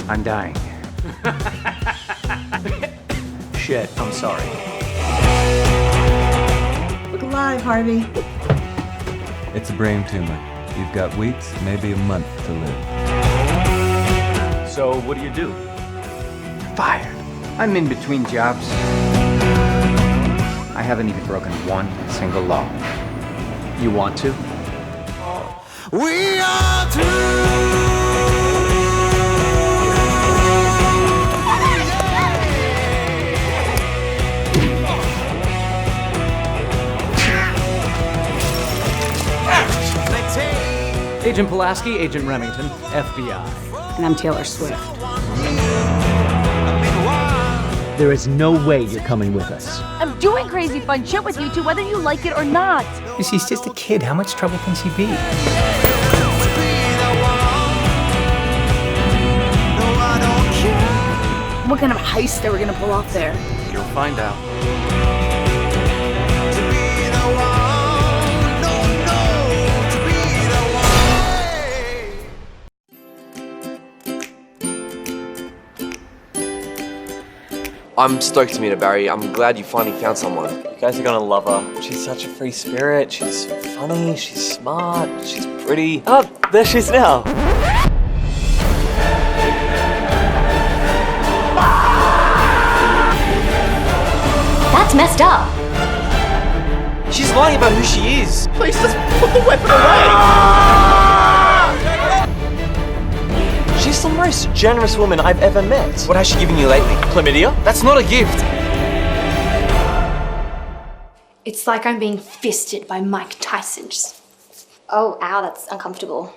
I'm dying. Shit, I'm sorry. Look alive, Harvey. It's a brain tumor. You've got weeks, maybe a month to live. So, what do? Fired. I'm in between jobs. I haven't even broken one single law. You want to? We are through. Agent Pulaski, Agent Remington, FBI. And I'm Taylor Swift. There is no way you're coming with us. I'm doing crazy fun shit with you two, whether you like it or not. She's just a kid. How much trouble can she be? What kind of heist they were gonna pull off there? You'll find out. I'm stoked to meet her, Barry. I'm glad you finally found someone. You guys are gonna love her. She's such a free spirit. She's funny, she's smart, she's pretty. Oh, there she is now. That's messed up. She's lying about who she is. Please just put the weapon away. She's the most generous woman I've ever met. What has she given you lately? Chlamydia? That's not a gift. It's like I'm being fisted by Mike Tyson. Oh, ow, that's uncomfortable.